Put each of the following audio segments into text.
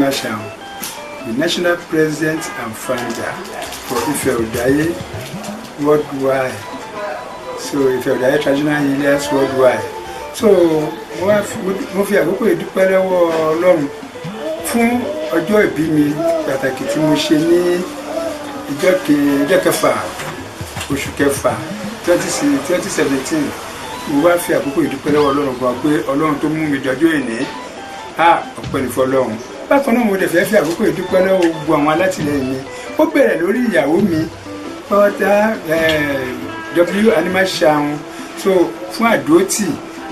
Animashaun, the national president and founder for Ife Odaye worldwide. So Ife Odaye traditional healers worldwide. So mo fi àkókò ìdúpẹ́ lọ́wọ́ Ọlọ́run fún ọjọ́ ìbí mi pàtàkì tí mo ṣe ní ọjọ́ kẹfà oṣù kẹfà 2017. Mo wá fi àkókò ìdúpẹ́ lọ́wọ́ Ọlọ́run gan pé Ọlọ́run tó mú mi dọjọ́ ìní ọpẹ́ ní fọ́lọ́run. Bákan náà mo dẹ̀ fẹ́ fi àkókò ìdúpẹ́ lọ́wọ́ gbogbo àwọn alátìlẹyìn mi. Ó bẹ̀rẹ̀ lórí ìyàwó mi pátá W Animashaun so fún àdúrótì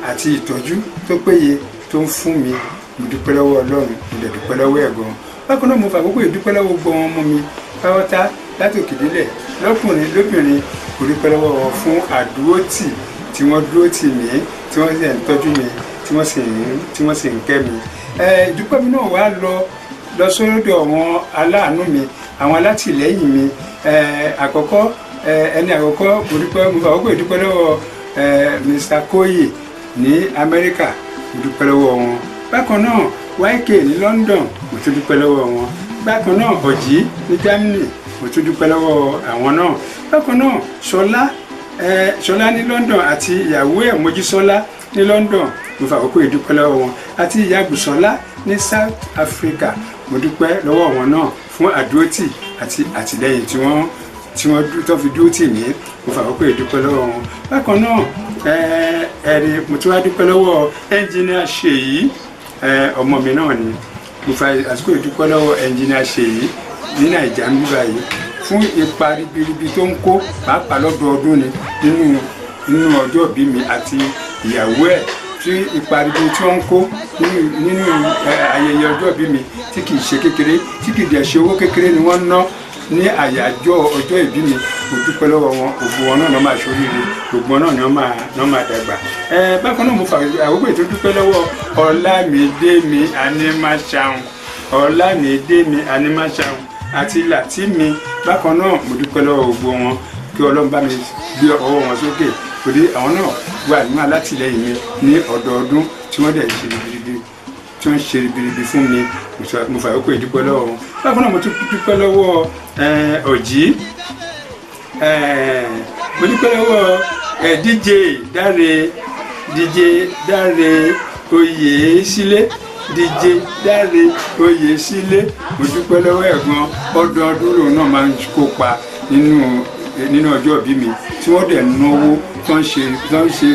àti ìtọ́jú tó péye tó ń fún mi. Mo dúpẹ́ lọ́wọ́ Ọlọ́run, mo dẹ̀ dúpẹ́ lọ́wọ́ ẹ̀ gan. Bákan náà mo fi àkókò ìdúpẹ́ lọ́wọ́ gbogbo àwọn ọmọ mi pátá látòkè délẹ̀ lọ́kùnrin lóbìnrin. Mo dúpẹ́ lọ́wọ́ wọn fún àdúrótì tí wọ́n dúró tì mí, tí wọ́n sì ń tọ́jú mi, tí wọ́n sì ń kẹ́ mi. Ìdúpẹ́ mi náà wá lọ sọ́dọ̀ àwọn aláàánú mi, àwọn alátìlẹ́yìn mi. Àkọ́kọ́ ẹni àkọ́kọ́ mo fà àkókò ìdúpẹ́ lọ́wọ́ Mr. Koye ní Amẹ́ríkà. Mo dúpẹ́ lọ́wọ́ wọn. Bákan náà YK ní London, mo tún dúpẹ́ lọ́wọ́ wọn. Bákan náà Ọ̀jì ní Germany, mo tún dúpẹ́ lọ́wọ́ àwọn náà. Bákan náà Ṣọlá ní London àti ìyàwó ẹ̀ Mojísọ́lá ní London, mo fà àkókò ìdúpẹ́ lọ́wọ́ wọn. Àti ìyá Bùsọ́lá ní South Africa, mo dúpẹ́ lọ́wọ́ wọn náà fún àdúrótì àti àtìlẹ́yìn tí wọ́n tó fi dúró tì mí. Mo fà àkókò ìdúpẹ́ lọ́wọ́ wọn. Bákan náà mo tún wá dúpẹ́ lọ́wọ́ ẹnjìnìà Ṣèyí, ọmọ mi náà ni. Mo fà àsìkò ìdúpẹ́ lọ́wọ́ ẹnjìnìà Ṣèyí ní Nàìjíríà ń bíbá yìí fún ipa ribiribi tó ń kó pàápàá lọ́dọọdún ni nínú ọjọ́ ìbí mi àti ìyàwó ẹ̀, tí ipa ribiribi tí wọ́n ń kó nínú ayẹyẹ ọjọ́ ìbí mi tí kì í ṣe kékeré, tí kì í dẹ̀ ṣe owó kékeré ni wọ́n ná ní àyájọ́ ọjọ́ ìbí mi. Mo dúpẹ́ lọ́wọ́ wọn, gbogbo wọn náà máa ṣoríire, gbogbo wọn náà ni wọ́n máa dàgbà. Bákan náà mo fà àkókò ètò dúpẹ́ lọ́wọ́ Ọlámídé Animashaun, Ọlámídé Animashaun àti Látìmí. Bákan náà mo dúpẹ́ lọ́wọ́ gbogbo wọn, kí Ọlọ́run bá mi gbé ọwọ́ wọn sókè, torí àwọn náà wà nínú alátìlẹyìn mi ní ọdọọdún tí wọ́n dẹ̀ ṣe ribiribi fún mi. Mo fà àkókò ìdúpẹ́ lọ́wọ́ wọn. Bákan náà mo tún dúpẹ́ lọ́wọ́ Ọ̀jì, mo dúpẹ́ lọ́wọ́ DJ Dáre Oyèsílé, DJ Dáre Oyèsílé. Mo dúpẹ́ lọ́wọ́ ẹ̀gbọ́n, ọdọọdún lòun náà máa ń kópa nínú ọjọ́ ìbí mi, tí wọ́n dẹ̀ náwó, tí wọ́n ń ṣe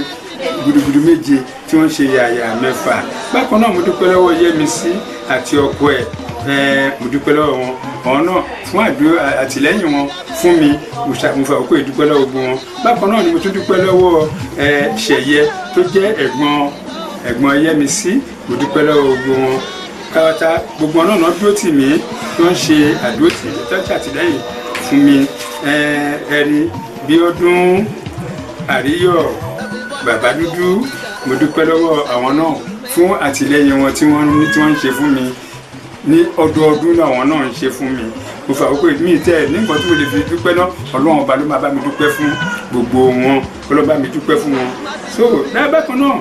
gudugudu méje, tí wọ́n ń ṣe yàyà mẹ́fà. Bákan náà mo dúpẹ́ lọ́wọ́ Yẹ́misí àti ọkọ ẹ̀. Mo dúpẹ́ lọ́wọ́ wọn, àwọn náà fún àtìlẹ́yìn wọn fún mi. Mo fà àkókò ìdúpẹ́ lọ́wọ́ gbogbo wọn. Bákan náà ni mo tún dúpẹ́ lọ́wọ́ Ṣẹ̀yẹ tó jẹ́ ẹ̀gbọ́n Yẹ́misí. Mo dúpẹ́ lọ́wọ́ gbogbo wọn káwátá. Gbogbo wọn náà dúró tì mí, wọ́n ṣe àdúrótì tọ́jú àtìlẹ́yìn fún mi. Ẹ̀rí Bíọ́dún, Àríyọ̀, Bàbá Dúdú, mo dúpẹ́ lọ́wọ́ àwọn náà fún àtìlẹ́yìn wọn tí wọ́n ń ṣe fún mi ní ọdọọdún làwọn náà ń ṣe fún mi. Mo fà àkókò mi tẹ́ nígbà tí mo lè fi dúpẹ́ náà, Ọlọ́run ọba ló máa bá mi dúpẹ́ fún gbogbo wọn, Ọlọ́run bá mi dúpẹ́ fún wọn. So bákan náà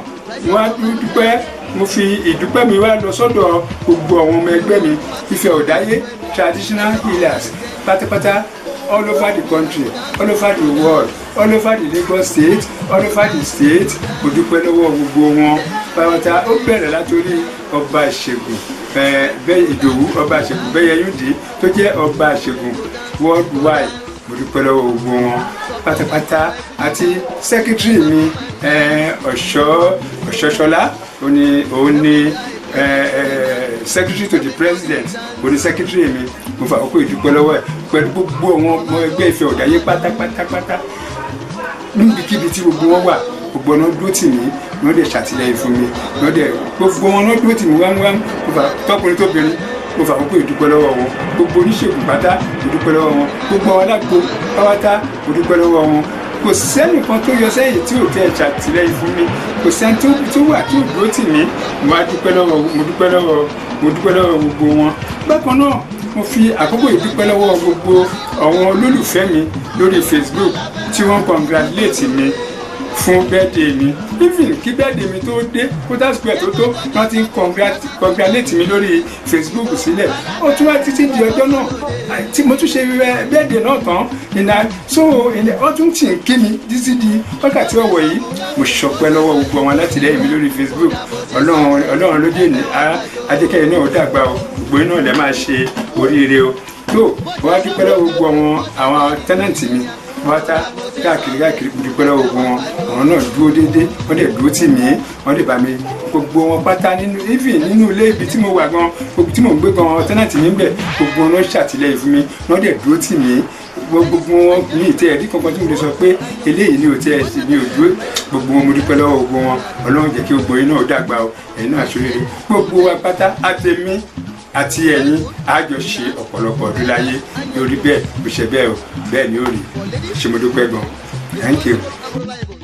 wọ́n á dúpẹ́, mo fi ìdúpẹ́ mi wá lọ sọ́dọ̀ gbogbo àwọn ọmọ ẹgbẹ́ mi Ife Odaye traditional healers pátápátá, all over the country, all over the world, all over the Lagos state, all over the state. Mo dúpẹ́ lọ́wọ́ gbogbo wọn pátá. Ó bẹ̀rẹ̀ látòrí ọba ìṣègùn Ìdòwú, ọba ìṣègùn Bẹ́yẹyúndé tó jẹ́ ọba ìṣègùn worldwide. Mo dúpẹ́ lọ́wọ́ gbogbo wọn pátápátá àti secretary mi Ọ̀ṣọ́ṣọlá, òun ni secretary to the president, òun ni secretary mi. Mo fà àkókò ìdúpẹ́ lọ́wọ́ ẹ̀ pẹ̀lú gbogbo àwọn ọmọ ẹgbẹ́ Ife Odaye pátápátá níbikíbi tí gbogbo wọn wà. Gbogbo wọn dúró tì mí, wọ́n dẹ̀ ṣàtìlẹ́yìn fún mi, gbogbo wọn dúró tì mí wámúwám. Mo fà tọkùnrin tóbìnrin, mo fà àkókò ìdúpẹ́ lọ́wọ́ wọn. Gbogbo oníṣègùn pátá, mo dúpẹ́ lọ́wọ́ wọn. Gbogbo àwọn alágbo pátá, mo dúpẹ́ lọ́wọ́ wọn. Kò sẹ́nìkan tó yọ sẹ́yìn tí ò tẹ́ ṣàtìlẹ́yìn fún mi, kò sẹ́ni tó wà tí ò dúró tì mí. Mo dúpẹ́ lọ́wọ́ gbogbo wọn. Bákan náà mo fi àkókò ìdúpẹ́ lọ́wọ́ gbogbo àwọn olólùfẹ́ mi lórí Facebook tí wọ́n congratulate mi fún birthday mi even kí birthday mi tó dé kó dásìkò ẹ̀ tó wọ́n ti ń congratulate mi lórí Facebook sílẹ̀ ó tún wá títí di ọjọ́ náà tí mo tún ṣe birthday náà tán so wọ́n tún tì ń kí mi títí di wákàtí ọ̀wọ̀ yìí mo ṣọpẹ́ lọ́wọ́ gbogbo àwọn alátìlẹ́yìn mi lórí Facebook ọlọ́run ló dé ní adékẹ́yẹ náà ó dàgbà o gbogbo iná lẹ́ máa ṣe oríire o tó wọ́n á dúpẹ́ lọ́wọ́ gbogbo àwọn tẹ́nàntì mi wọ́n tá káàkiri dúpẹ́ lọ́wọ́ gbogbo wọn àwọn náà dúró déédéé wọ́n dẹ̀ dúró tì mí wọ́n dẹ̀ bá mi gbogbo wọn pátá nínú ilé ibi tí mo wà gan gbogbo tí mo ń gbé gan tẹ́nàntì mi ń bẹ̀ gbogbo wọn ló ṣàtìlẹ́yìn fún mi wọ́n dẹ̀ dúró tì mí gbogbo wọn ní ìtẹ́ ẹ̀rí kankan tí mo lè sọ pé eléyìí ní òtẹ́ ẹ̀sìn ní òdúró gbogbo wọn mo dúpẹ́ lọ́wọ́ gbogbo wọn ọlọ́run jẹ́ kí gbogbo yín náà dàgbà o ẹ̀yin náà ṣoríire gbogbo wa pátá àtẹ̀mí àti ẹ̀yin àjọ ṣe ọ̀pọ̀lọpọ̀ ọdún láyé lórí bẹ́ẹ̀ bó ṣe bẹ́ẹ̀ o bẹ́ẹ̀ ni ó rí ṣe mo dúpẹ́ gan. Thank you.